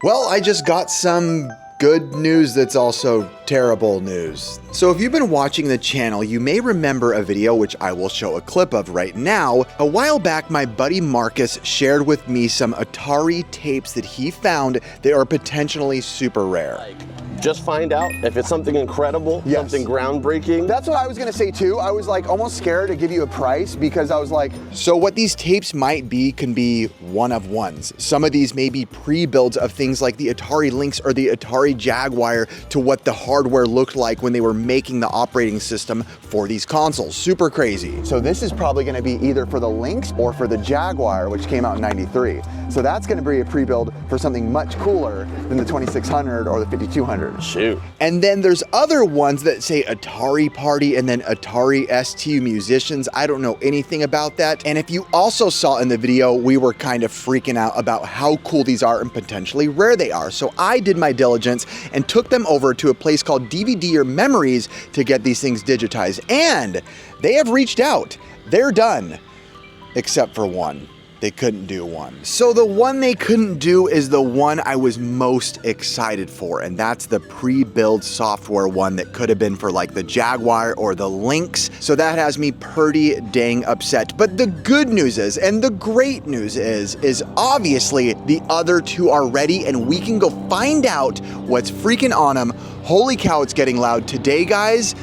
Well, I just got some good news that's also terrible news. So if you've been watching the channel, you may remember a video which I will show a clip of right now. A while back, my buddy Marcus shared with me some Atari tapes that he found that are potentially super rare. Just find out if it's something incredible, something groundbreaking. That's what I was gonna say too. I was like almost scared to give you a price because I was like, so what these tapes might be can be one of ones. Some of these may be pre-builds of things like the Atari Lynx or the Atari Jaguar to what the hardware looked like when they were making the operating system for these consoles. Super crazy. so this is probably gonna be either for the Lynx or for the Jaguar, which came out in '93. So that's gonna be a pre-build for something much cooler than the 2600 or the 5200. Shoot. And then there's other ones that say Atari Party and then Atari ST Musicians. I don't know anything about that. And if you also saw in the video, we were kind of freaking out about how cool these are and potentially rare they are. So I did my diligence and took them over to a place called DVD or Memories to get these things digitized. And they have reached out. They're done, except for one. They couldn't do one. So the one they couldn't do is the one I was most excited for, and that's the pre-build software one that could have been for like the Jaguar or the Lynx. So that has me pretty dang upset. But the good news is, and the great news is obviously the other two are ready and we can go find out what's freaking on them. Holy cow, it's getting loud today, guys.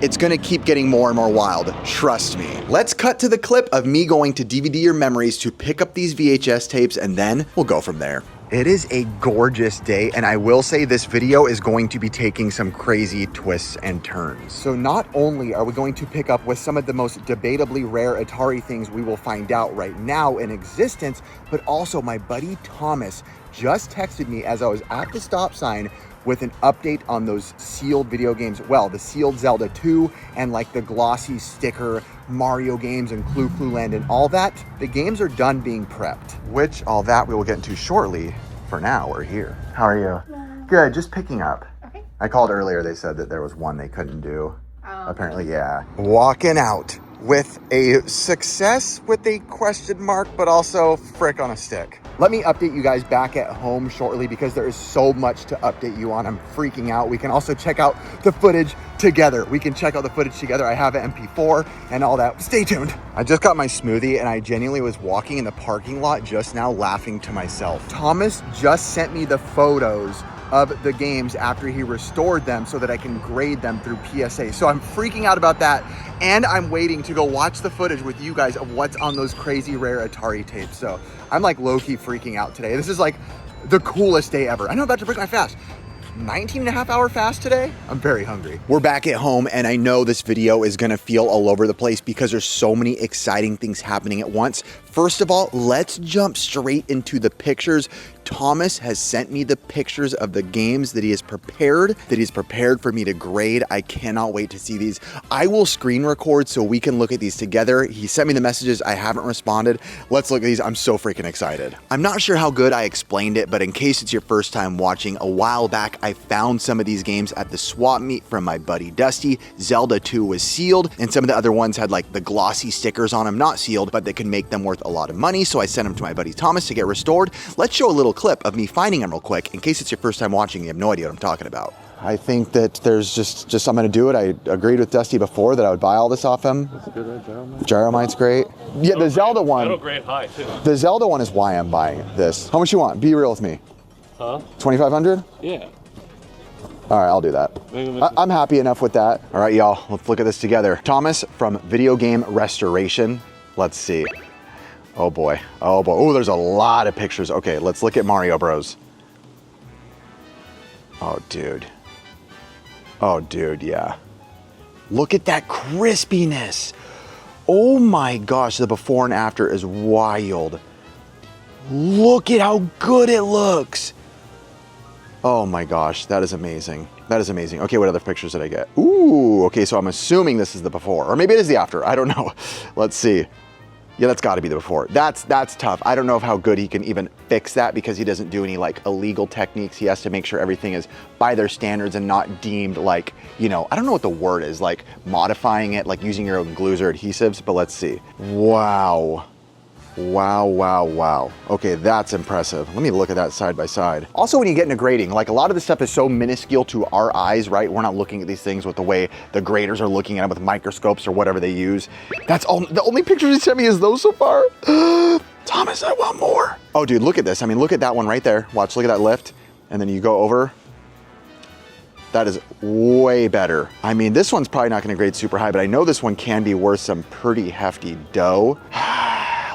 It's gonna keep getting more and more wild, trust me. Let's cut to the clip of me going to DVD or Memories to pick up these VHS tapes and then we'll go from there. It is a gorgeous day, and I will say this video is going to be taking some crazy twists and turns. So not only are we going to pick up with some of the most debatably rare Atari things we will find out right now in existence, but also my buddy Thomas just texted me as I was at the stop sign with an update on those sealed video games. Well, the sealed Zelda 2 and like the glossy sticker Mario games and Clue Land and all that. The games are done being prepped, which all that we will get into shortly. For now, we're here. How are you? Hello. Good, just picking up. Okay. I called earlier, they said that there was one they couldn't do. Oh. Apparently, yeah. Walking out with a success with a question mark, but also frick on a stick. Let me update you guys back at home shortly because there is so much to update you on. I'm freaking out. We can also check out the footage together. We can check out the footage together. I have an MP4 and all that. Stay tuned. I just got my smoothie and I genuinely was walking in the parking lot just now laughing to myself. Thomas just sent me the photos of the games after he restored them so that I can grade them through PSA. So I'm freaking out about that. And I'm waiting to go watch the footage with you guys of what's on those crazy rare Atari tapes. So I'm like low-key freaking out today. This is like the coolest day ever. I know I'm about to break my fast. 19.5-hour fast today. I'm very hungry. We're back at home and I know this video is gonna feel all over the place because there's so many exciting things happening at once. First of all, let's jump straight into the pictures. Thomas has sent me the pictures of the games that he has prepared, for me to grade. I cannot wait to see these. I will screen record so we can look at these together. He sent me the messages, I haven't responded. Let's look at these, I'm so freaking excited. I'm not sure how good I explained it, but in case it's your first time watching, a while back, I found some of these games at the swap meet from my buddy Dusty. Zelda 2 was sealed, and some of the other ones had like the glossy stickers on them, not sealed, but they can make them worth a lot of money, so I sent them to my buddy Thomas to get restored. Let's show a little clip of me finding them real quick in case it's your first time watching and you have no idea what I'm talking about. I think that there's just I'm gonna do it. I agreed with Dusty before that I would buy all this off him. That's a good Gyromite. Gyromite's great. Yeah, the Zelda one. That'll grade high too. The Zelda one is why I'm buying this. How much you want? Be real with me. Huh? 2,500? Yeah. All right, I'll do that. I'm happy enough with that. All right, y'all, let's look at this together. Thomas from Video Game Restoration. Let's see. Oh boy, oh boy. Oh, there's a lot of pictures. Okay, let's look at Mario Bros. Oh, dude. Oh, dude, yeah. Look at that crispiness. Oh my gosh, the before and after is wild. Look at how good it looks. Oh my gosh, that is amazing. That is amazing. Okay, what other pictures did I get? Ooh, okay, so I'm assuming this is the before, or maybe it is the after, I don't know. Let's see. Yeah, that's gotta be the before. That's tough. I don't know how good he can even fix that because he doesn't do any like illegal techniques. He has to make sure everything is by their standards and not deemed like, you know, I don't know what the word is, like modifying it, like using your own glues or adhesives, but let's see. Wow. Wow, wow, wow. Okay, that's impressive. Let me look at that side by side. Also, when you get into grading, like a lot of this stuff is so minuscule to our eyes, right? We're not looking at these things with the way the graders are looking at them with microscopes or whatever they use. That's all, the only pictures he sent me is those so far. Thomas, I want more. Oh, dude, look at this. I mean, look at that one right there. Watch, look at that lift. And then you go over. That is way better. I mean, this one's probably not gonna grade super high, but I know this one can be worth some pretty hefty dough.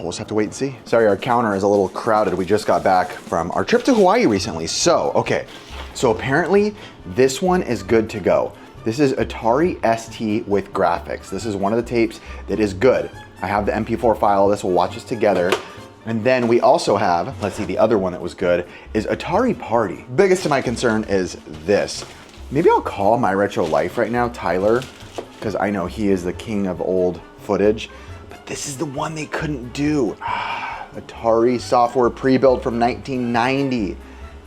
We'll just have to wait and see. Sorry, our counter is a little crowded. We just got back from our trip to Hawaii recently. So, okay. So apparently this one is good to go. This is Atari ST with graphics. This is one of the tapes that is good. I have the MP4 file of this, we'll watch this together. And then we also have, let's see, the other one that was good is Atari Party. Biggest of my concern is this. Maybe I'll call My Retro Life right now, Tyler, because I know he is the king of old footage. This is the one they couldn't do. Atari software pre-built from 1990.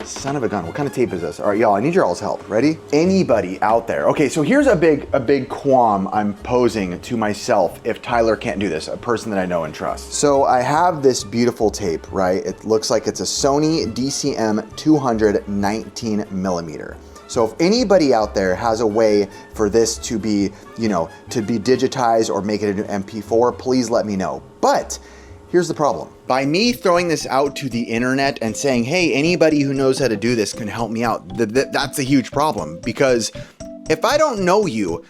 Son of a gun, what kind of tape is this? All right, y'all, I need your all's help. Ready? Anybody out there? Okay, so here's a big qualm I'm posing to myself if Tyler can't do this, a person that I know and trust. So I have this beautiful tape, right? It looks like it's a Sony DCM 200 19 millimeter. So if anybody out there has a way for this to be, you know, to be digitized or make it into MP4, please let me know. But here's the problem. By me throwing this out to the internet and saying, hey, anybody who knows how to do this can help me out, that's a huge problem, because if I don't know you,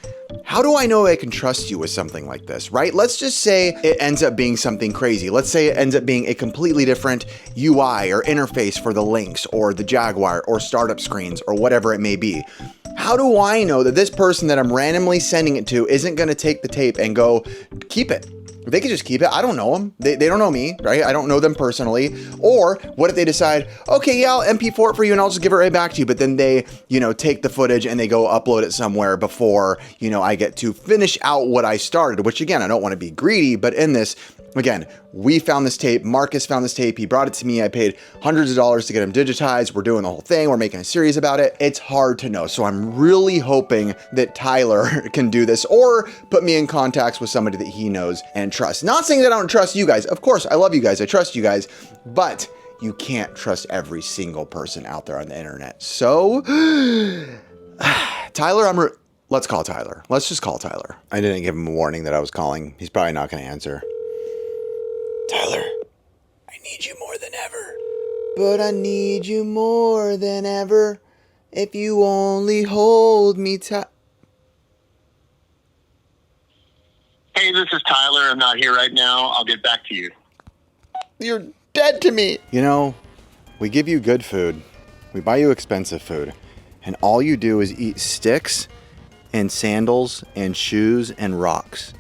how do I know I can trust you with something like this, right? Let's just say it ends up being something crazy. Let's say it ends up being a completely different UI or interface for the Lynx or the Jaguar or startup screens or whatever it may be. How do I know that this person that I'm randomly sending it to isn't gonna take the tape and go, keep it? They could just keep it. I don't know them. They don't know me, right? I don't know them personally. Or what if they decide, okay, yeah, I'll MP4 it for you and I'll just give it right back to you. But then they, you know, take the footage and they go upload it somewhere before, you know, I get to finish out what I started, which again, I don't want to be greedy, but in this, again, we found this tape, Marcus found this tape, he brought it to me, I paid hundreds of dollars to get him digitized, we're doing the whole thing, we're making a series about it. It's hard to know, so I'm really hoping that Tyler can do this or put me in contacts with somebody that he knows and trusts. Not saying that I don't trust you guys, of course, I love you guys, I trust you guys, but you can't trust every single person out there on the internet. So, Tyler, let's call Tyler. Let's just call Tyler. I didn't give him a warning that I was calling. He's probably not gonna answer. Tyler, I need you more than ever. But I need you more than ever if you only hold me tight. Hey, this is Tyler. I'm not here right now. I'll get back to you. You're dead to me. You know, we give you good food. We buy you expensive food. And all you do is eat sticks and sandals and shoes and rocks.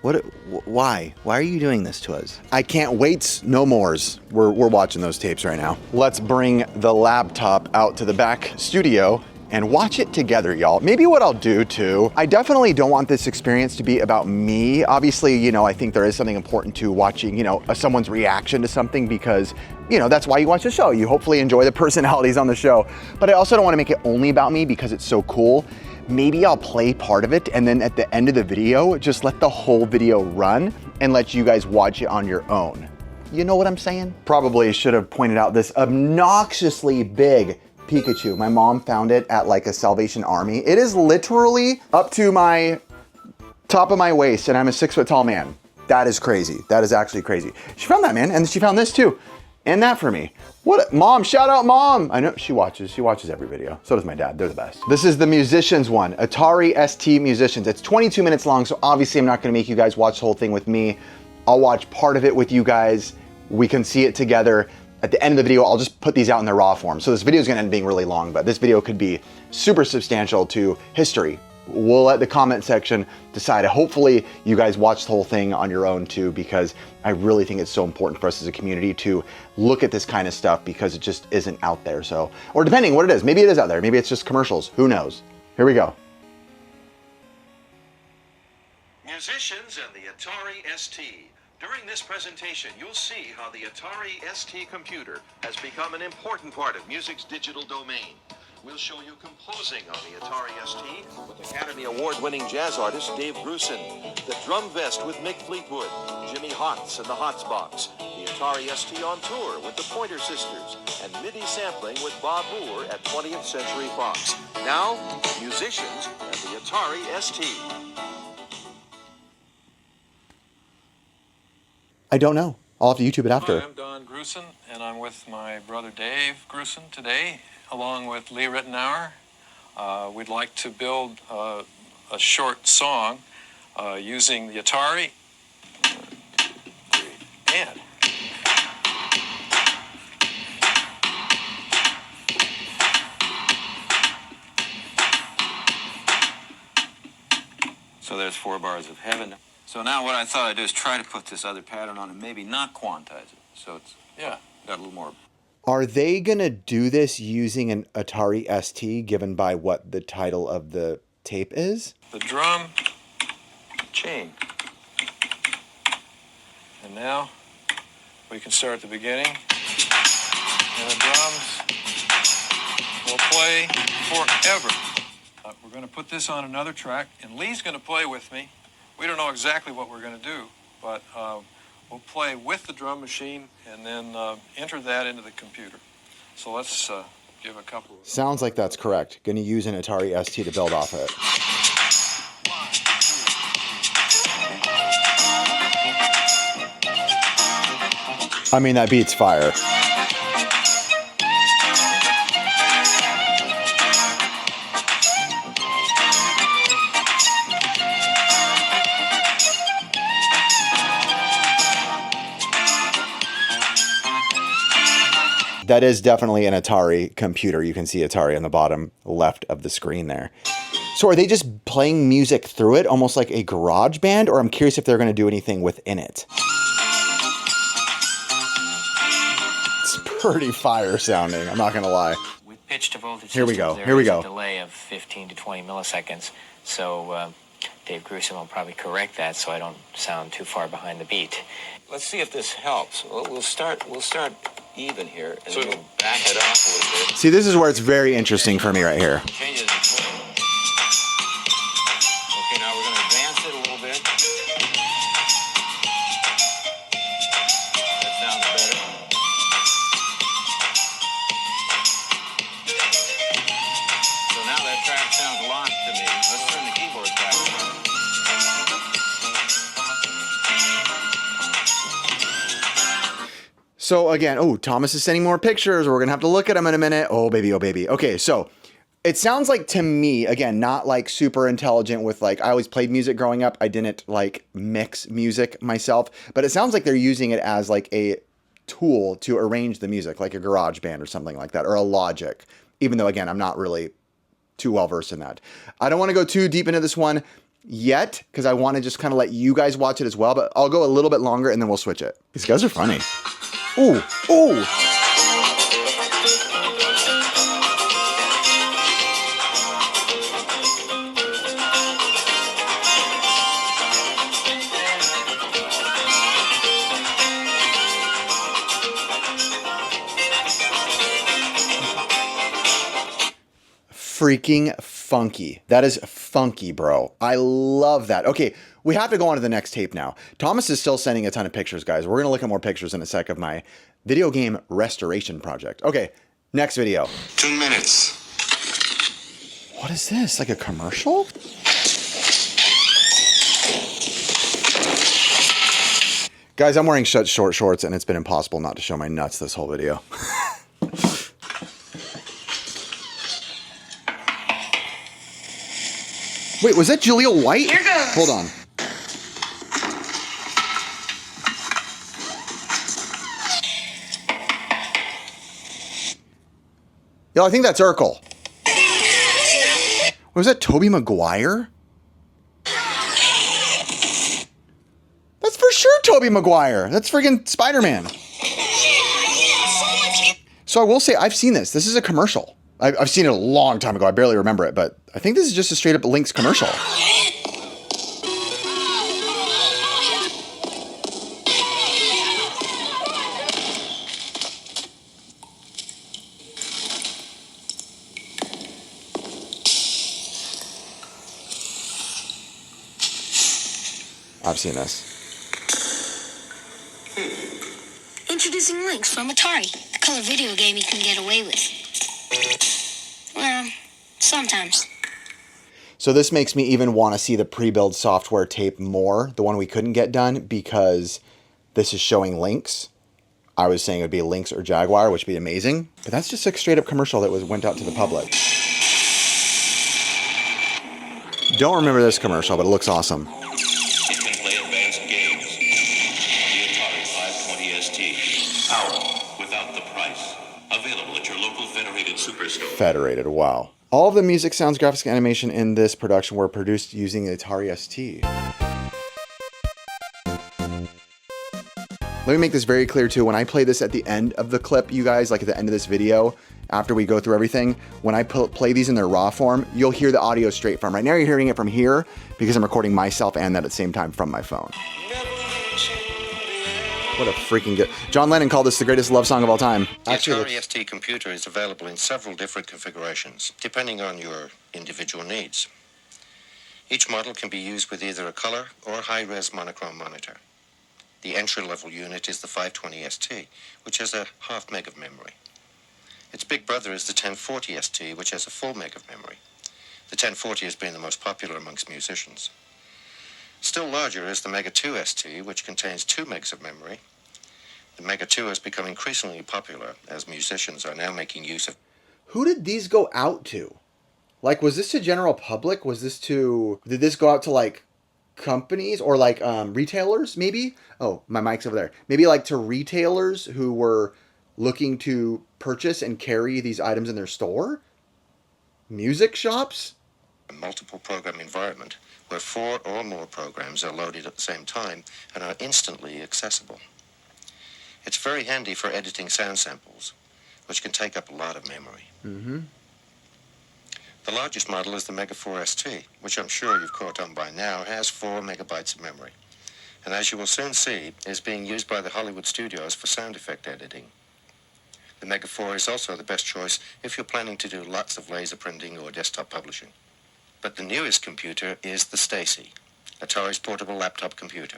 Why? Why are you doing this to us? I can't wait no mores. We're watching those tapes right now. Let's bring the laptop out to the back studio and watch it together, y'all. Maybe what I'll do too, I definitely don't want this experience to be about me. Obviously, you know, I think there is something important to watching, you know, someone's reaction to something because, you know, that's why you watch the show. You hopefully enjoy the personalities on the show. But I also don't want to make it only about me because it's so cool. Maybe I'll play part of it and then at the end of the video, just let the whole video run and let you guys watch it on your own. You know what I'm saying? Probably should have pointed out this obnoxiously big Pikachu. My mom found it at like a Salvation Army. It is literally up to my top of my waist and I'm a 6 foot tall man. That is crazy. That is actually crazy. She found that, man, and she found this too. And that for me. What, Mom, shout out Mom. I know she watches every video. So does my dad, they're the best. This is the Musicians one, Atari ST Musicians. It's 22 minutes long, so obviously I'm not gonna make you guys watch the whole thing with me. I'll watch part of it with you guys. We can see it together. At the end of the video, I'll just put these out in their raw form. So this video is gonna end up being really long, but this video could be super substantial to history. We'll let the comment section decide. Hopefully you guys watch the whole thing on your own too, because I really think it's so important for us as a community to look at this kind of stuff because it just isn't out there. So, or depending what it is, maybe it is out there. Maybe it's just commercials, who knows? Here we go. Musicians and the Atari ST. During this presentation, you'll see how the Atari ST computer has become an important part of music's digital domain. we'll show you composing on the Atari ST with Academy Award-winning jazz artist Dave Grusin, the drum vest with Mick Fleetwood, Jimmy Hotz and the Hotz Box, the Atari ST on tour with the Pointer Sisters, and MIDI sampling with Bob Moore at 20th Century Fox. Now, musicians and the Atari ST. I don't know. I'll have to YouTube it after. Hi, I'm Don Grusin, and I'm with my brother Dave Grusin today, along with Lee Rittenauer. We'd like to build a short song using the Atari and So there's 4 bars of heaven. So now what I thought I'd do is try to put this other pattern on and maybe not quantize it. So it's got a little more. Are they going to do this using an Atari ST, given by what the title of the tape is? the drum chain. And now we can start at the beginning. And the drums will play forever. We're going to put this on another track, and Lee's going to play with me. We don't know exactly what we're going to do, but we'll play with the drum machine and then enter that into the computer. So let's give a couple of... Sounds like that's correct. Going to use an Atari ST to build off it. I mean, that beats fire. That is definitely an Atari computer. You can see Atari on the bottom left of the screen there. So are they just playing music through it, almost like a garage band? Or I'm curious if they're going to do anything within it. It's pretty fire sounding, I'm not going to lie. With pitch to voltage Here we systems, go. there is Here we go. a delay of 15 to 20 milliseconds. So Dave Grusin will probably correct that so I don't sound too far behind the beat. Let's see if this helps. We'll start even here, and then we'll back it off a little bit. See, this is where it's very interesting for me right here. Change it in tone. Okay, now we're going to advance it a little bit. That sounds better. So now that track sounds locked to me. Let's turn the keyboard back on. So again, oh, Thomas is sending more pictures. We're going to have to look at them in a minute. Oh, baby, oh, baby. Okay, so it sounds like to me, again, not like super intelligent with like, I always played music growing up. I didn't like mix music myself, but it sounds like they're using it as like a tool to arrange the music, like a garage band or something like that, or a Logic, even though, again, I'm not really too well versed in that. I don't want to go too deep into this one yet, because I want to just kind of let you guys watch it as well, but I'll go a little bit longer and then we'll switch it. These guys are funny. Ooh, ooh. Freaking funky. That is funky, bro. I love that. Okay, we have to go on to the next tape now. Thomas is still sending a ton of pictures, guys. We're going to look at more pictures in a sec of my video game restoration project. Okay, next video. 2 minutes. What is this? Like a commercial? Guys, I'm wearing such short shorts and it's been impossible not to show my nuts this whole video. Wait, was that Julia White? Here goes. Hold on. Yo, I think that's Urkel. Was that Tobey Maguire? That's for sure Tobey Maguire. That's friggin' Spider-Man. So I will say, I've seen this. This is a commercial. I've seen it a long time ago. I barely remember it, but I think this is just a straight up Lynx commercial. I've seen this. Introducing Lynx from Atari, the color video game you can get away with. Well, sometimes. So this makes me even want to see the pre-build software tape more, the one we couldn't get done, because this is showing Lynx. I was saying it would be Lynx or Jaguar, which would be amazing. But that's just a straight up commercial that went out to the public. Don't remember this commercial, but it looks awesome. It can play advanced games. The Atari 520 ST. Power without the price. Available at your local Federated Superstore. Federated, wow. All of the music, sounds, graphics, and animation in this production were produced using the Atari ST. Let me make this very clear too. When I play this at the end of the clip, you guys, like at the end of this video, after we go through everything, when I play these in their raw form, you'll hear the audio straight from. Right now you're hearing it from here because I'm recording myself and that at the same time from my phone. What a freaking good... John Lennon called this the greatest love song of all time. The Atari ST computer is available in several different configurations, depending on your individual needs. Each model can be used with either a color or high-res monochrome monitor. The entry-level unit is the 520 ST, which has a half meg of memory. Its big brother is the 1040 ST, which has a full meg of memory. The 1040 has been the most popular amongst musicians. Still larger is the Mega 2 ST, which contains 2 megs of memory. The Mega 2 has become increasingly popular as musicians are now making use of... Who did these go out to? Like, was this to general public? Was this to... Did this go out to, like, companies or, like, retailers, maybe? Oh, my mic's over there. Maybe, like, to retailers who were looking to purchase and carry these items in their store? Music shops? A multiple program environment where 4 or more programs are loaded at the same time and are instantly accessible. It's very handy for editing sound samples, which can take up a lot of memory. Mm-hmm. The largest model is the Mega 4 ST, which I'm sure you've caught on by now, has 4 megabytes of memory. And as you will soon see, is being used by the Hollywood studios for sound effect editing. The Mega 4 is also the best choice if you're planning to do lots of laser printing or desktop publishing. But the newest computer is the Stacy, Atari's portable laptop computer.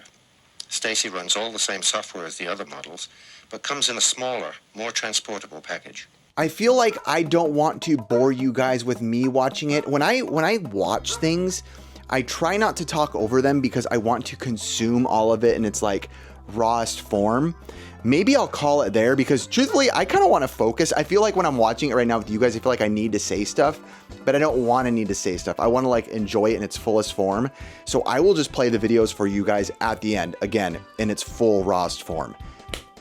Stacy runs all the same software as the other models, but comes in a smaller, more transportable package. I feel like I don't want to bore you guys with me watching it. When I watch things, I try not to talk over them because I want to consume all of it in its like rawest form. Maybe I'll call it there because truthfully, I kind of want to focus. I feel like when I'm watching it right now with you guys, I feel like I need to say stuff, but I don't want to need to say stuff. I want to like enjoy it in its fullest form. So I will just play the videos for you guys at the end, again, in its full rawest form.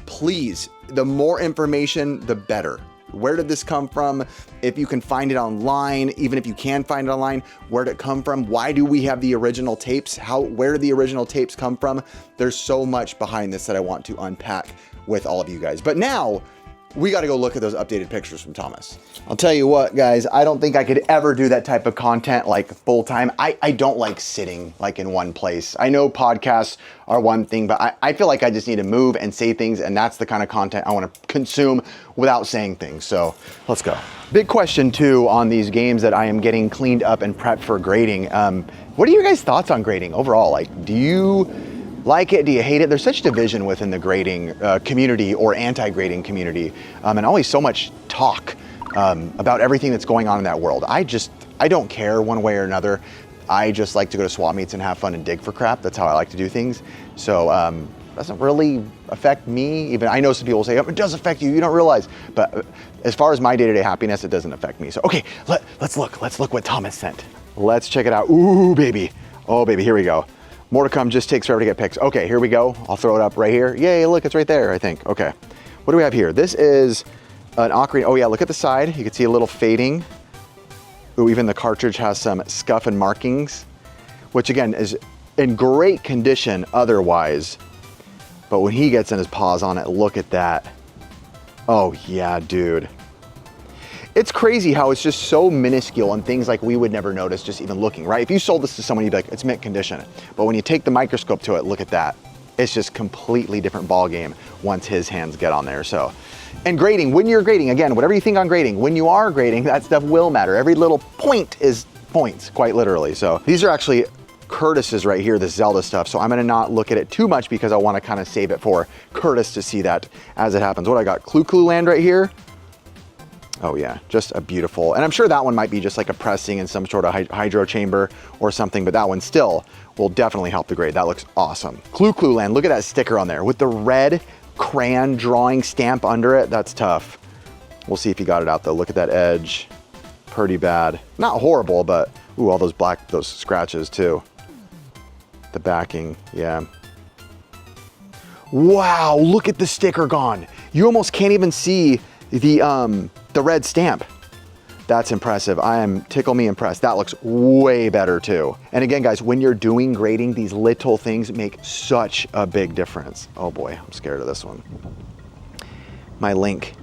Please, the more information, the better. Where did this come from? If you can find it online, even if you can find it online, where did it come from? Why do we have the original tapes? Where did the original tapes come from? There's so much behind this that I want to unpack with all of you guys. But now we got to go look at those updated pictures from Thomas. I'll tell you what, guys, I don't think I could ever do that type of content like full time. I don't like sitting like in one place. I know podcasts are one thing, but I feel like I just need to move and say things, and that's the kind of content I want to consume without saying things. So let's go. Big question too on these games that I am getting cleaned up and prepped for grading. What are your guys' thoughts on grading overall? Like, do you like it? Do you hate it? There's such division within the grading community or anti-grading community, and always so much talk about everything that's going on in that world. I don't care one way or another. I just like to go to swap meets and have fun and dig for crap. That's how I like to do things. So it doesn't really affect me. Even I know some people say, oh, it does affect you, you don't realize. But as far as my day-to-day happiness, it doesn't affect me. So okay, let's look what Thomas sent. Let's check it out. Ooh, baby. Oh, baby, here we go. More to come, just takes forever to get pics. Okay, here we go. I'll throw it up right here. Yay, look, it's right there, I think. Okay, what do we have here? This is an ocarina. Oh yeah, look at the side. You can see a little fading. Ooh, even the cartridge has some scuff and markings, which again is in great condition otherwise. But when he gets in his paws on it, look at that. Oh yeah, dude. It's crazy how it's just so minuscule and things like we would never notice just even looking, right? If you sold this to someone, you'd be like, it's mint condition. But when you take the microscope to it, look at that. It's just completely different ball game once his hands get on there. So, and grading, when you're grading, again, whatever you think on grading, when you are grading, that stuff will matter. Every little point is points, quite literally. So these are actually Curtis is right here, the Zelda stuff. So I'm gonna not look at it too much because I wanna kind of save it for Curtis to see that as it happens. What I got, Clue Land right here. Oh yeah, just a beautiful, and I'm sure that one might be just like a pressing in some sort of hydro chamber or something, but that one still will definitely help the grade. That looks awesome. Clue Land, look at that sticker on there with the red crayon drawing stamp under it. That's tough. We'll see if he got it out though. Look at that edge, pretty bad. Not horrible, but ooh, all those scratches too. The backing, yeah. Wow, look at the sticker gone. You almost can't even see the red stamp. That's impressive. I am tickle me impressed. That looks way better too. And again, guys, when you're doing grading, these little things make such a big difference. Oh boy, I'm scared of this one. My link.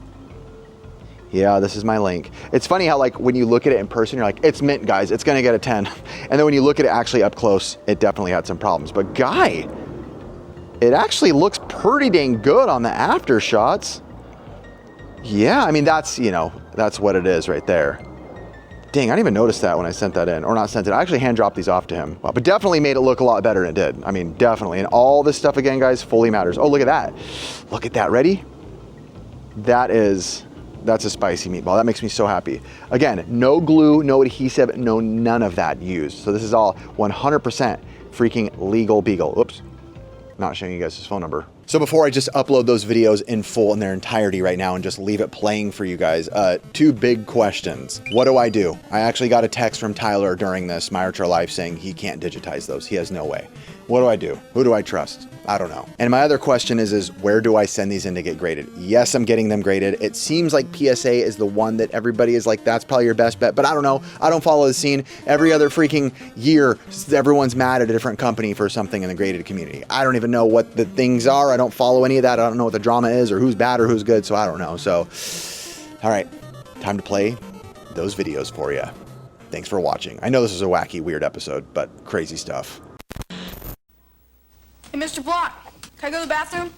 Yeah, this is my link. It's funny how like when you look at it in person, you're like, it's mint, guys, it's gonna get a 10. And then when you look at it actually up close, it definitely had some problems. But guy, it actually looks pretty dang good on the after shots. Yeah, I mean, that's, you know, that's what it is right there. Dang, I didn't even notice that when I sent that in, or not sent it. I actually hand dropped these off to him, but definitely made it look a lot better than it did. I mean, definitely. And all this stuff again, guys, fully matters. Oh, look at that. Look at that, ready? That's a spicy meatball. That makes me so happy. Again, no glue, no adhesive, no none of that used. So this is all 100% freaking legal beagle. Oops, not showing you guys his phone number. So before I just upload those videos in full in their entirety right now and just leave it playing for you guys, two big questions. What do? I actually got a text from Tyler during this My Ultra Life saying he can't digitize those. He has no way. What do I do? Who do I trust? I don't know. And my other question is where do I send these in to get graded? Yes, I'm getting them graded. It seems like PSA is the one that everybody is like, that's probably your best bet, but I don't know. I don't follow the scene. Every other freaking year, everyone's mad at a different company for something in the graded community. I don't even know what the things are. I don't follow any of that. I don't know what the drama is or who's bad or who's good, so I don't know. So, all right, time to play those videos for you. Thanks for watching. I know this is a wacky, weird episode, but crazy stuff. Hey, Mr. Block, can I go to the bathroom?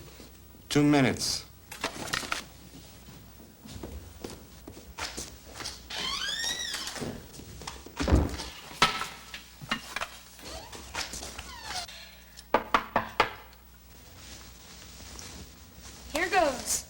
2 minutes. Here goes.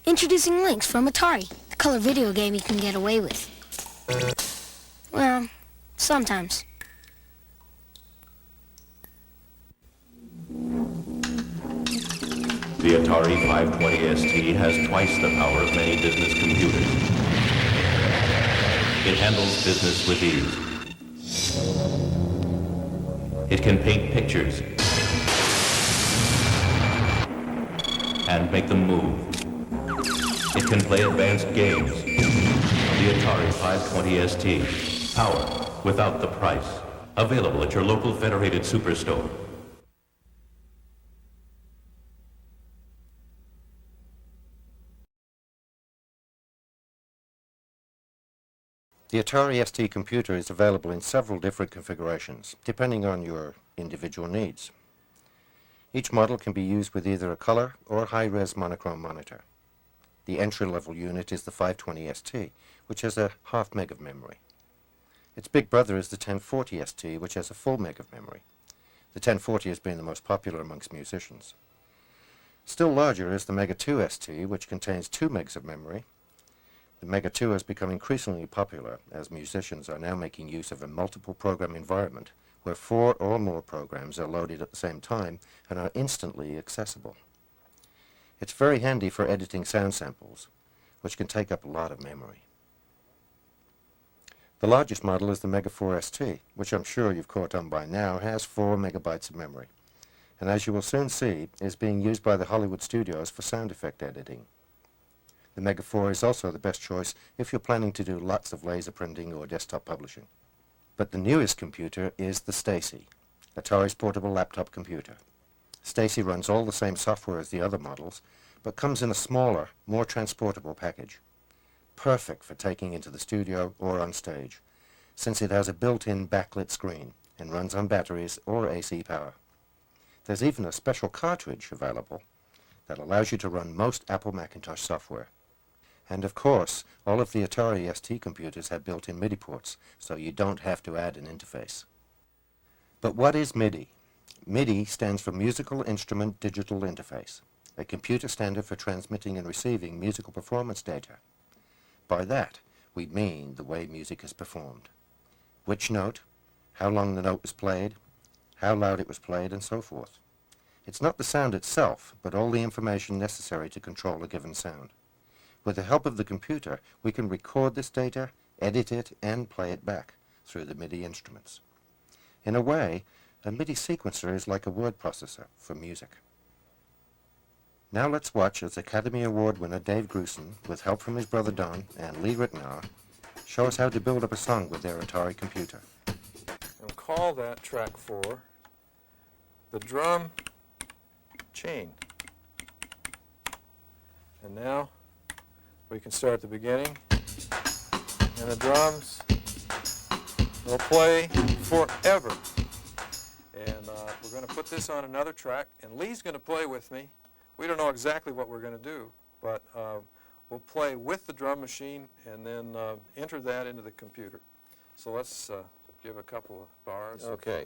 Introducing Lynx from Atari, the color video game you can get away with. Well, sometimes. The Atari 520 ST has twice the power of many business computers. It handles business with ease. It can paint pictures and make them move. It can play advanced games. The Atari 520 ST. Power without the price. Available at your local Federated Superstore. The Atari ST computer is available in several different configurations, depending on your individual needs. Each model can be used with either a color or high-res monochrome monitor. The entry-level unit is the 520 ST, which has a half meg of memory. Its big brother is the 1040 ST, which has a full meg of memory. The 1040 has been the most popular amongst musicians. Still larger is the Mega 2 ST, which contains 2 megs of memory. The Mega 2 has become increasingly popular as musicians are now making use of a multiple program environment where 4 or more programs are loaded at the same time and are instantly accessible. It's very handy for editing sound samples, which can take up a lot of memory. The largest model is the Mega 4 ST, which I'm sure you've caught on by now, has 4 megabytes of memory, and as you will soon see, is being used by the Hollywood studios for sound effect editing. The Mega 4 is also the best choice if you're planning to do lots of laser printing or desktop publishing. But the newest computer is the Stacy, Atari's portable laptop computer. Stacy runs all the same software as the other models, but comes in a smaller, more transportable package. Perfect for taking into the studio or on stage, since it has a built-in backlit screen and runs on batteries or AC power. There's even a special cartridge available that allows you to run most Apple Macintosh software. And of course, all of the Atari ST computers have built-in MIDI ports, so you don't have to add an interface. But what is MIDI? MIDI stands for Musical Instrument Digital Interface, a computer standard for transmitting and receiving musical performance data. By that, we mean the way music is performed. Which note, how long the note was played, how loud it was played, and so forth. It's not the sound itself, but all the information necessary to control a given sound. With the help of the computer, we can record this data, edit it, and play it back through the MIDI instruments. In a way, a MIDI sequencer is like a word processor for music. Now let's watch as Academy Award winner Dave Grusin, with help from his brother Don and Lee Ritenour, show us how to build up a song with their Atari computer. And call that track 4 the drum chain. And now we can start at the beginning, and the drums will play forever. And we're going to put this on another track, and Lee's going to play with me. We don't know exactly what we're going to do, but we'll play with the drum machine and then enter that into the computer. So let's give a couple of bars. Okay.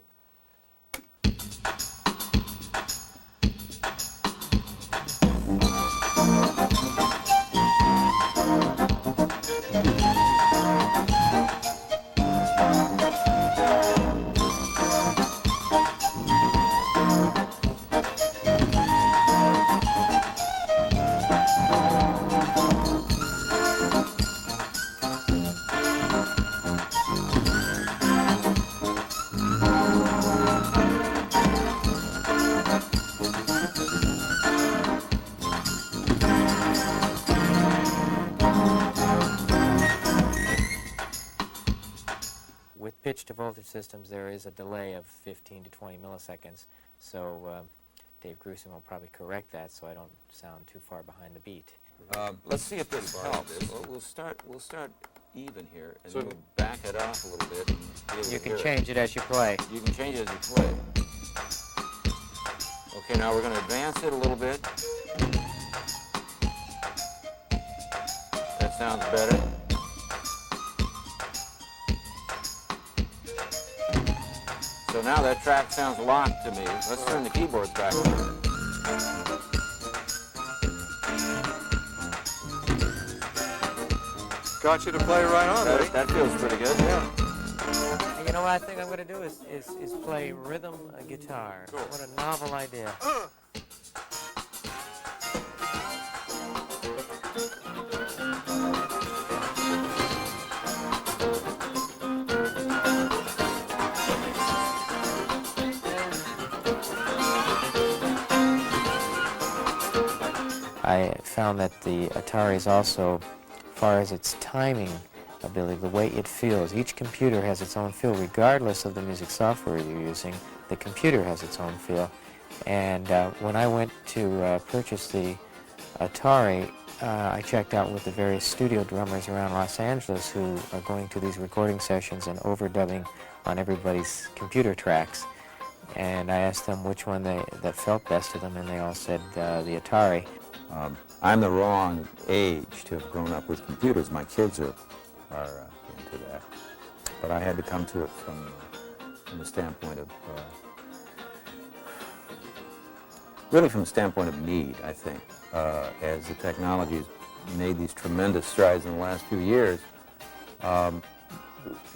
Pitch to voltage systems, there is a delay of 15 to 20 milliseconds, so Dave Grusin will probably correct that so I don't sound too far behind the beat. Let's see if this helps. We'll start even here, and then we'll back it off a little bit. And you can change it as you play. You can change it as you play. Okay, now we're going to advance it a little bit. That sounds better. So now that track sounds locked to me. Let's turn the keyboards back on. Got you to play right on, buddy. That feels pretty good, yeah. And you know what I think I'm going to do is play rhythm guitar. Cool. What a novel idea. I found that the Atari is also, as far as its timing ability, the way it feels. Each computer has its own feel, regardless of the music software you're using. The computer has its own feel. And when I went to purchase the Atari, I checked out with the various studio drummers around Los Angeles who are going to these recording sessions and overdubbing on everybody's computer tracks. And I asked them which one that felt best to them, and they all said the Atari. I'm the wrong age to have grown up with computers. My kids are into that. But I had to come to it from the standpoint of, really from the standpoint of need, I think. As the technology has made these tremendous strides in the last few years,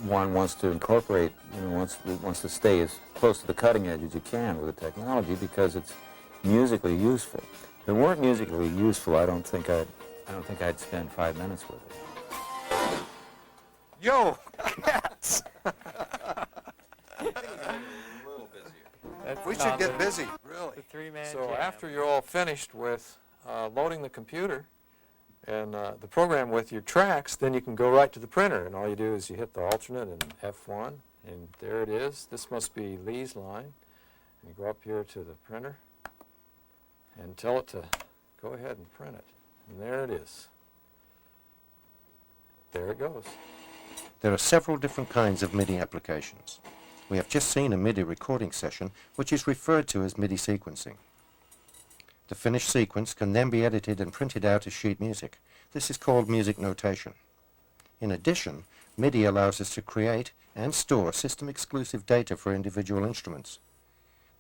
one wants to incorporate, wants to stay as close to the cutting edge as you can with the technology because it's musically useful. If it weren't musically useful, I don't think I'd spend 5 minutes with it. Yo, cats! We should get busy, really. So after you're all finished with loading the computer and the program with your tracks, then you can go right to the printer, and all you do is you hit the alternate and F1, And there it is. This must be Lee's line. And you go up here to the printer and tell it to go ahead and print it. And there it is. There it goes. There are several different kinds of MIDI applications. We have just seen a MIDI recording session, which is referred to as MIDI sequencing. The finished sequence can then be edited and printed out as sheet music. This is called music notation. In addition, MIDI allows us to create and store system-exclusive data for individual instruments.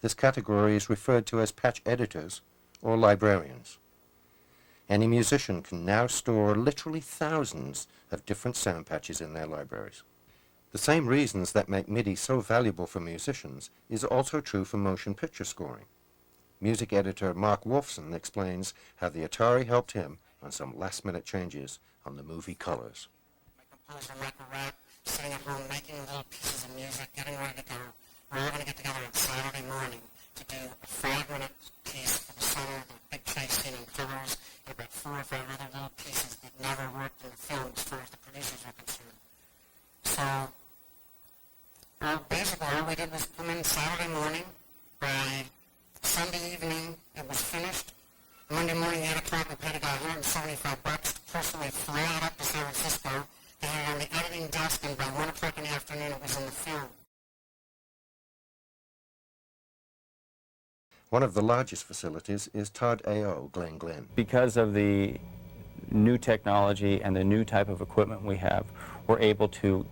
This category is referred to as patch editors or librarians. Any musician can now store literally thousands of different sound patches in their libraries. The same reasons that make MIDI so valuable for musicians is also true for motion picture scoring. Music editor Mark Wolfson explains how the Atari helped him on some last-minute changes on the movie Colors. My composer, Michael Wright, sitting at home making little pieces of music, getting ready to go. We're all going to get together on Saturday morning to do a 5-minute piece for the summer, the big chase scene in Colors, and about 4 or 5 other little pieces that never worked in the film as far as the producers were concerned. So, basically all we did was come in Saturday morning. By Sunday evening, it was finished. Monday morning, 8 o'clock, we paid a guy $175 to personally fly it up to San Francisco. They had it on the editing desk, and by 1 o'clock in the afternoon, it was in the film. One of the largest facilities is Todd A.O. Glen Glen. Because of the new technology and the new type of equipment we have, we're able to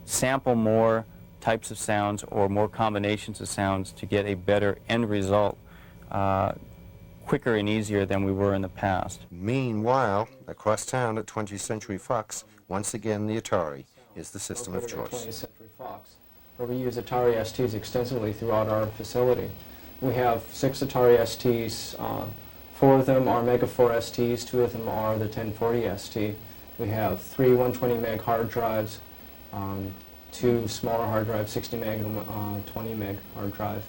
sample more types of sounds or more combinations of sounds to get a better end result quicker and easier than we were in the past. Meanwhile, across town at 20th Century Fox, once again the Atari is the system of choice. 20th Century Fox, where we use Atari STs extensively throughout our facility. We have 6 Atari STs. 4 of them are Mega 4 STs, 2 of them are the 1040 ST. We have 3 120 meg hard drives, 2 smaller hard drives, 60 meg and 20 meg hard drive.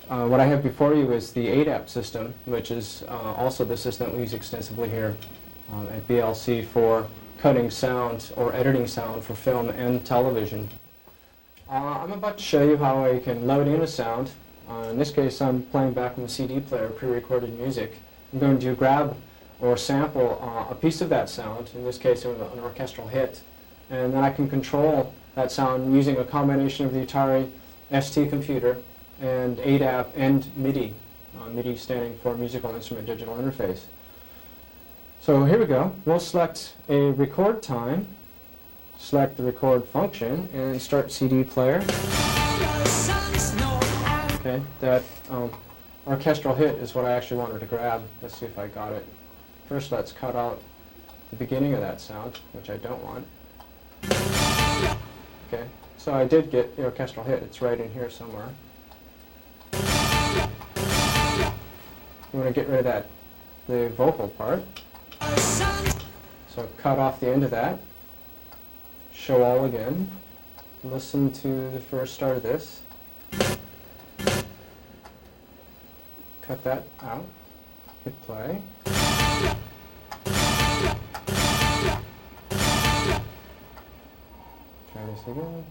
What I have before you is the ADAP system, which is also the system that we use extensively here at BLC for cutting sound or editing sound for film and television. I'm about to show you how I can load in a sound. In this case, I'm playing back from a CD player, pre-recorded music. I'm going to grab or sample a piece of that sound, in this case an orchestral hit, and then I can control that sound using a combination of the Atari ST computer and ADAP and MIDI, MIDI standing for Musical Instrument Digital Interface. So here we go. We'll select a record time, select the record function, and start CD player. Okay, that orchestral hit is what I actually wanted to grab. Let's see if I got it. First, let's cut out the beginning of that sound, which I don't want. Okay, so I did get the orchestral hit. It's right in here somewhere. We want to get rid of the vocal part. So cut off the end of that. Show all again. Listen to the first start of this. Cut that out. Hit play. Try this again.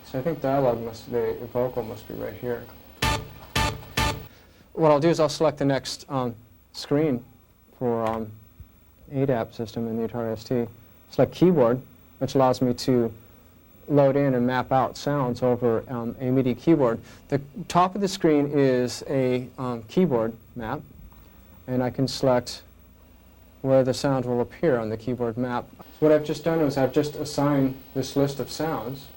So I think the vocal must be right here. What I'll do is I'll select the next screen for ADAP system in the Atari ST. Select keyboard, which allows me to load in and map out sounds over a MIDI keyboard. The top of the screen is a keyboard map, and I can select where the sound will appear on the keyboard map. So what I've just done is I've just assigned this list of sounds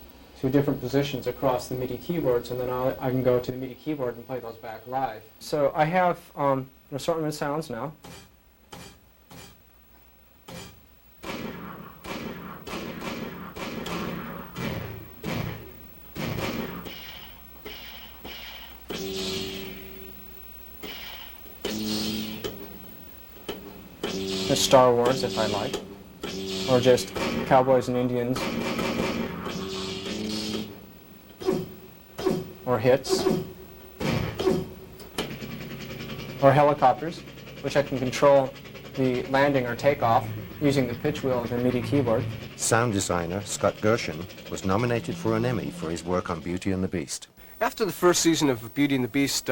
to different positions across the MIDI keyboards, and then I can go to the MIDI keyboard and play those back live. So I have an assortment of sounds now. Just Star Wars if I like, or just Cowboys and Indians, or hits, or helicopters, which I can control the landing or takeoff using the pitch wheel of the MIDI keyboard. Sound designer Scott Gershon was nominated for an Emmy for his work on Beauty and the Beast. After the first season of Beauty and the Beast,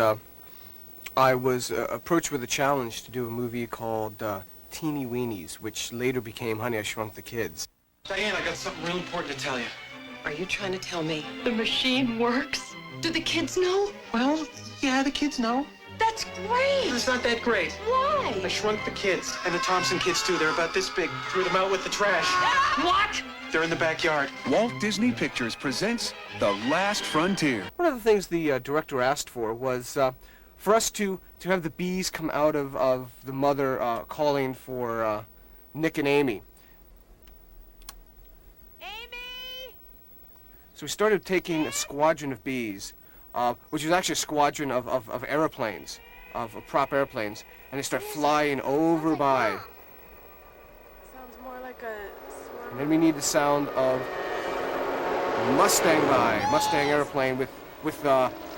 I was approached with a challenge to do a movie called Teeny Weenies, which later became Honey, I Shrunk the Kids. Diane, I got something real important to tell you. Are you trying to tell me the machine works? Do the kids know? Well, yeah, the kids know. That's great. It's not that great. Why? I shrunk the kids, and the Thompson kids too. They're about this big. Threw them out with the trash. What? They're in the backyard. Walt Disney Pictures presents The Last Frontier. One of the things the director asked for was for us to have the bees come out of the mother calling for Nick and Amy. So we started taking a squadron of bees, which was actually a squadron of airplanes, of prop airplanes, and they start flying over by. Sounds more like a... And then we need the sound of Mustang airplane with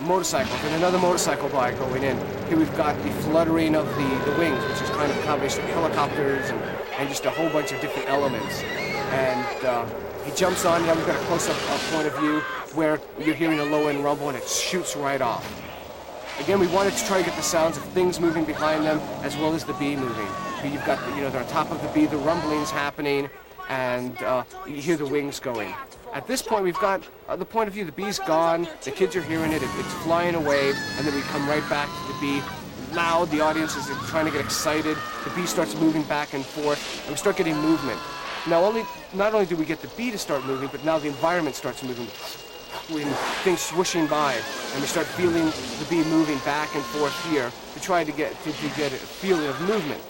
motorcycles, and another motorcycle by going in. Here we've got the fluttering of the wings, which is kind of a combination of helicopters and just a whole bunch of different elements. And he jumps on, now we've got a close-up point of view where you're hearing a low-end rumble and it shoots right off. Again, we wanted to try to get the sounds of things moving behind them as well as the bee moving. You've got, they're on top of the bee, the rumblings happening, and you hear the wings going. At this point, we've got the point of view, the bee's gone, the kids are hearing it, it's flying away, and then we come right back to the bee. Loud, the audience is trying to get excited, the bee starts moving back and forth, and we start getting movement. Now, not only do we get the bee to start moving, but now the environment starts moving, with things swooshing by, and we start feeling the bee moving back and forth here to try to get a feeling of movement.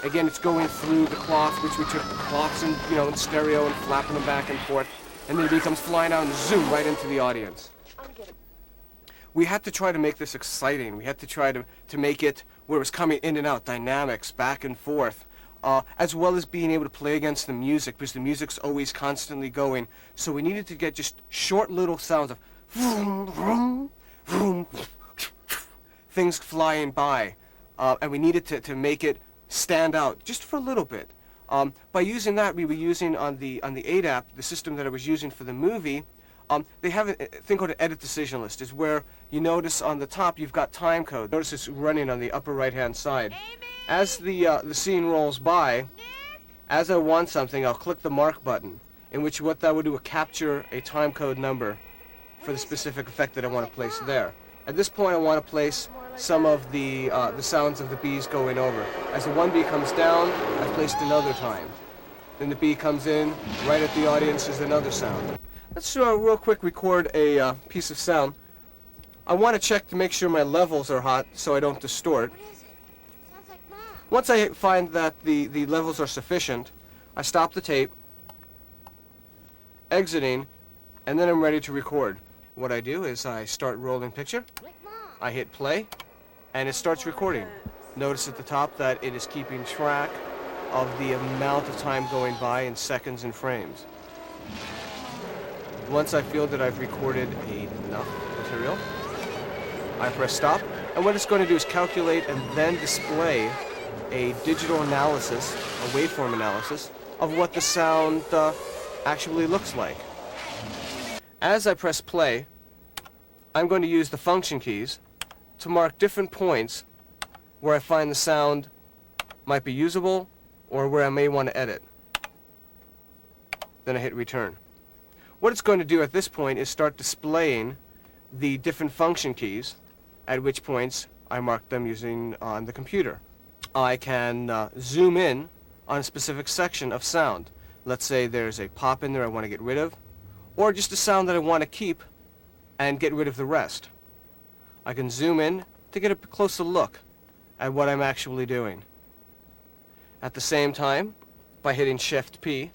Again, it's going through the cloth, which we took cloths in, in stereo and flapping them back and forth, and then the bee comes flying out and zoom right into the audience. We had to try to make this exciting. We had to try to make it where it was coming in and out, dynamics, back and forth. As well as being able to play against the music, because the music's always constantly going. So we needed to get just short little sounds of vroom, vroom, vroom, things flying by. And we needed to make it stand out just for a little bit. By using that, we were using on the ADAP, the system that I was using for the movie, they have a thing called an edit decision list, is where you notice on the top you've got time code. Notice it's running on the upper right-hand side. As the scene rolls by, as I want something, I'll click the mark button, in which what that would do would capture a time code number for the specific effect that I want to place there. At this point, I want to place some of the sounds of the bees going over. As the one bee comes down, I've placed another time. Then the bee comes in, right at the audience is another sound. Let's real quick record a piece of sound. I want to check to make sure my levels are hot so I don't distort. Once I find that the levels are sufficient, I stop the tape, exiting, and then I'm ready to record. What I do is I start rolling picture, I hit play, and it starts recording. Notice at the top that it is keeping track of the amount of time going by in seconds and frames. Once I feel that I've recorded enough material, I press stop, and what it's going to do is calculate and then display a digital analysis, a waveform analysis, of what the sound actually looks like. As I press play, I'm going to use the function keys to mark different points where I find the sound might be usable or where I may want to edit. Then I hit return. What it's going to do at this point is start displaying the different function keys, at which points I mark them using on the computer. I can zoom in on a specific section of sound. Let's say there's a pop in there I want to get rid of, or just a sound that I want to keep and get rid of the rest. I can zoom in to get a closer look at what I'm actually doing. At the same time, by hitting Shift-P,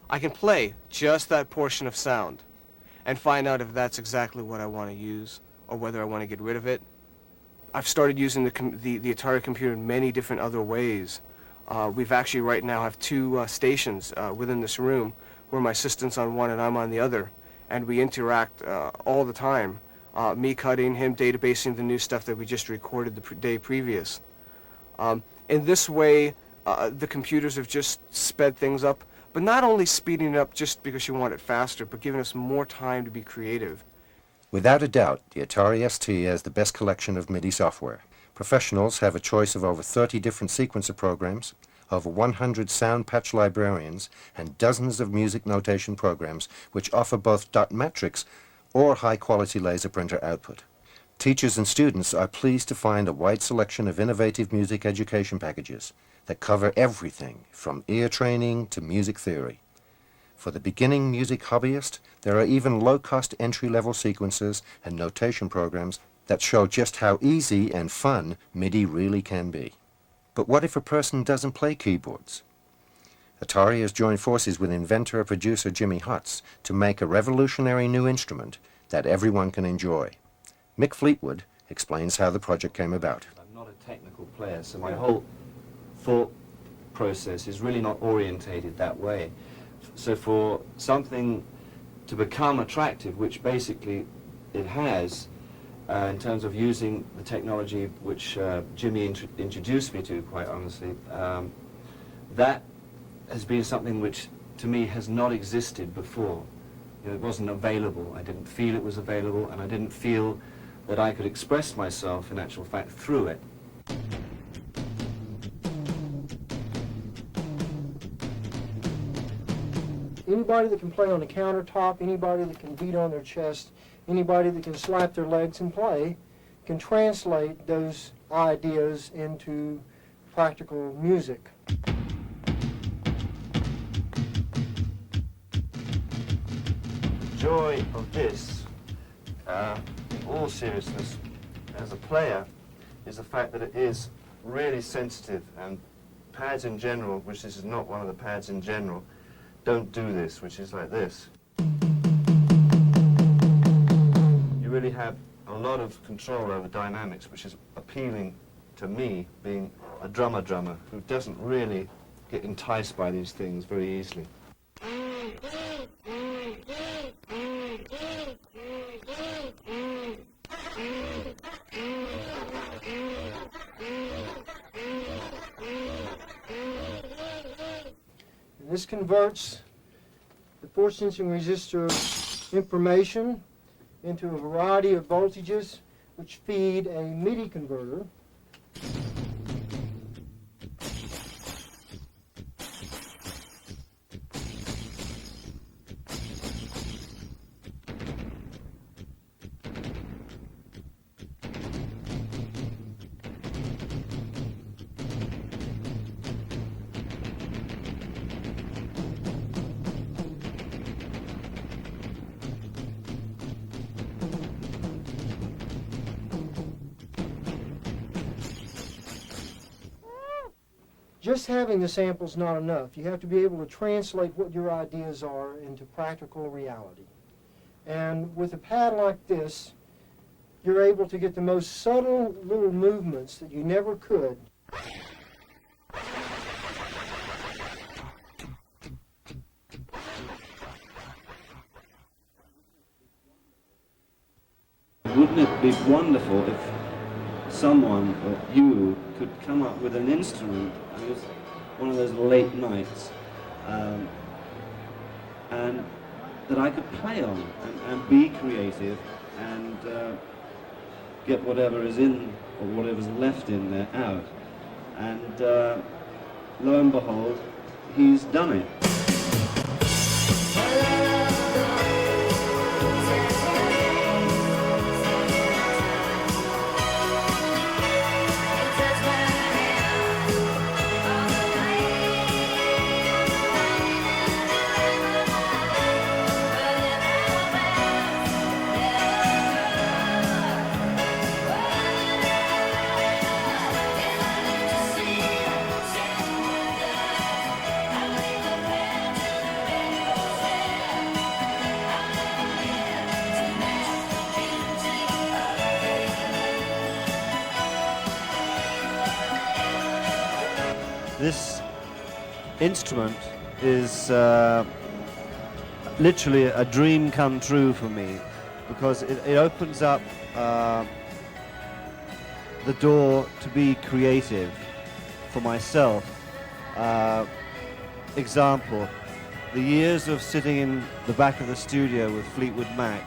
I can play just that portion of sound and find out if that's exactly what I want to use or whether I want to get rid of it. I've started using the Atari computer in many different other ways. We've actually right now have two stations within this room where my assistant's on one and I'm on the other, and we interact all the time. Me cutting, him databasing the new stuff that we just recorded the day previous. In this way, the computers have just sped things up, but not only speeding it up just because you want it faster, but giving us more time to be creative. Without a doubt, the Atari ST has the best collection of MIDI software. Professionals have a choice of over 30 different sequencer programs, over 100 sound patch librarians, and dozens of music notation programs which offer both dot metrics or high-quality laser printer output. Teachers and students are pleased to find a wide selection of innovative music education packages that cover everything from ear training to music theory. For the beginning music hobbyist, there are even low-cost entry-level sequencers and notation programs that show just how easy and fun MIDI really can be. But what if a person doesn't play keyboards? Atari has joined forces with inventor and producer Jimmy Hotz to make a revolutionary new instrument that everyone can enjoy. Mick Fleetwood explains how the project came about. I'm not a technical player, so my whole thought process is really not orientated that way. So for something to become attractive, which basically it has, in terms of using the technology which Jimmy introduced me to, quite honestly, that has been something which to me has not existed before. You know, it wasn't available. I didn't feel it was available, and I didn't feel that I could express myself, in actual fact, through it. Anybody that can play on the countertop, anybody that can beat on their chest, anybody that can slap their legs and play can translate those ideas into practical music. The joy of this, in all seriousness, as a player, is the fact that it is really sensitive, and pads in general, which this is not one of the pads in general, don't do this, which is like this. You really have a lot of control over dynamics, which is appealing to me, being a drummer who doesn't really get enticed by these things very easily. This converts the force-sensing resistor information into a variety of voltages which feed a MIDI converter. Just having the sample's not enough. You have to be able to translate what your ideas are into practical reality. And with a pad like this, you're able to get the most subtle little movements that you never could. Wouldn't it be wonderful if someone, or you, could come up with an instrument, it was one of those late nights, and that I could play on and be creative and get whatever is in, or whatever's left in there, out. And lo and behold, he's done it. This instrument is literally a dream come true for me, because it opens up the door to be creative for myself example, the years of sitting in the back of the studio with Fleetwood Mac,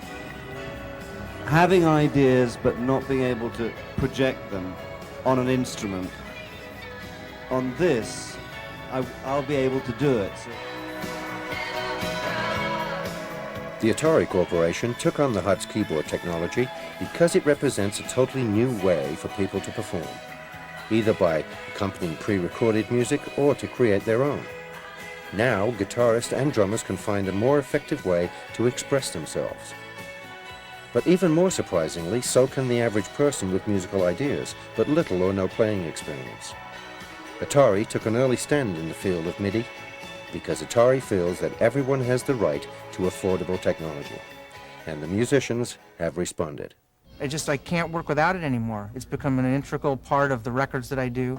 having ideas but not being able to project them on an instrument. On this, I'll be able to do it. So. The Atari Corporation took on the HUD's keyboard technology because it represents a totally new way for people to perform, either by accompanying pre-recorded music or to create their own. Now, guitarists and drummers can find a more effective way to express themselves. But even more surprisingly, so can the average person with musical ideas, but little or no playing experience. Atari took an early stand in the field of MIDI because Atari feels that everyone has the right to affordable technology. And the musicians have responded. I can't work without it anymore. It's become an integral part of the records that I do,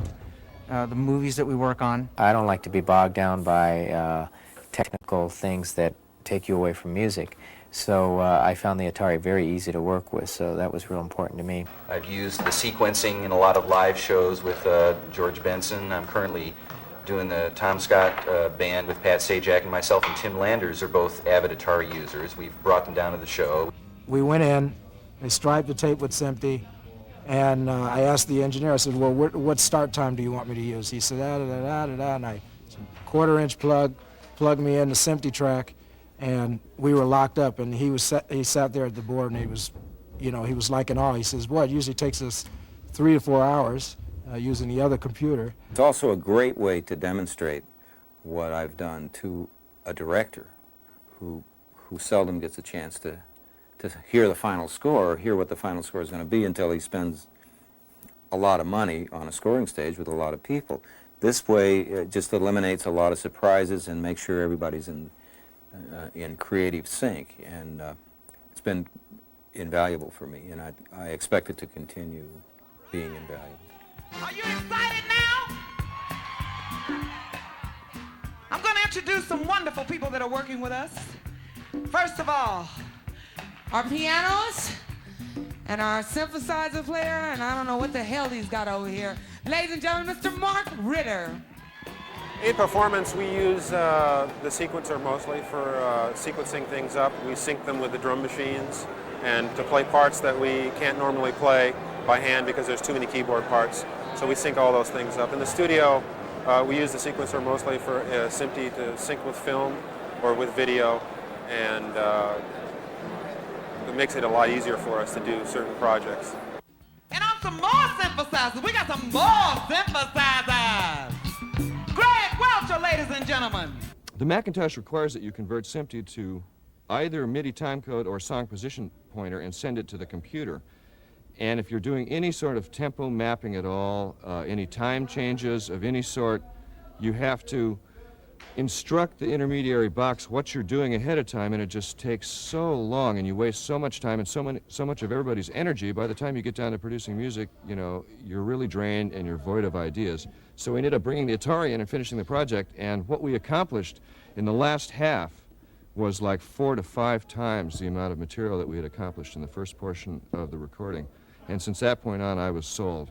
the movies that we work on. I don't like to be bogged down by technical things that take you away from music. So I found the Atari very easy to work with, so that was real important to me. I've used the sequencing in a lot of live shows with George Benson. I'm currently doing the Tom Scott band with Pat Sajak, and myself and Tim Landers are both avid Atari users. We've brought them down to the show. We went in, they striped the tape with SMPTE, and I asked the engineer, I said, well, what start time do you want me to use? He said, da-da-da-da-da-da, and I said, quarter-inch plug, plugged me in the SMPTE track, and we were locked up, and he sat there at the board, and he was like in awe. He says, boy, it usually takes us 3 to 4 hours using the other computer. It's also a great way to demonstrate what I've done to a director who seldom gets a chance to hear the final score or hear what the final score is going to be until he spends a lot of money on a scoring stage with a lot of people. This way it just eliminates a lot of surprises and makes sure everybody's in creative sync, and it's been invaluable for me, and I expect it to continue being invaluable. Are you excited now? I'm going to introduce some wonderful people that are working with us. First of all, our pianist and our synthesizer player, and I don't know what the hell he's got over here. Ladies and gentlemen, Mr. Mark Ritter. In performance, we use the sequencer mostly for sequencing things up. We sync them with the drum machines, and to play parts that we can't normally play by hand because there's too many keyboard parts. So we sync all those things up. In the studio, we use the sequencer mostly for SMPTE to sync with film or with video, and it makes it a lot easier for us to do certain projects. And on some more synthesizers, we got some more synthesizers. Greg Welcher, ladies and gentlemen. The Macintosh requires that you convert SMPTE to either MIDI timecode or song position pointer and send it to the computer. And if you're doing any sort of tempo mapping at all, any time changes of any sort, you have to instruct the intermediary box what you're doing ahead of time, and it just takes so long, and you waste so much time and so much of everybody's energy. By the time you get down to producing music, you're really drained and you're void of ideas. So we ended up bringing the Atari in and finishing the project, and what we accomplished in the last half was like 4 to 5 times the amount of material that we had accomplished in the first portion of the recording. And since that point on, I was sold.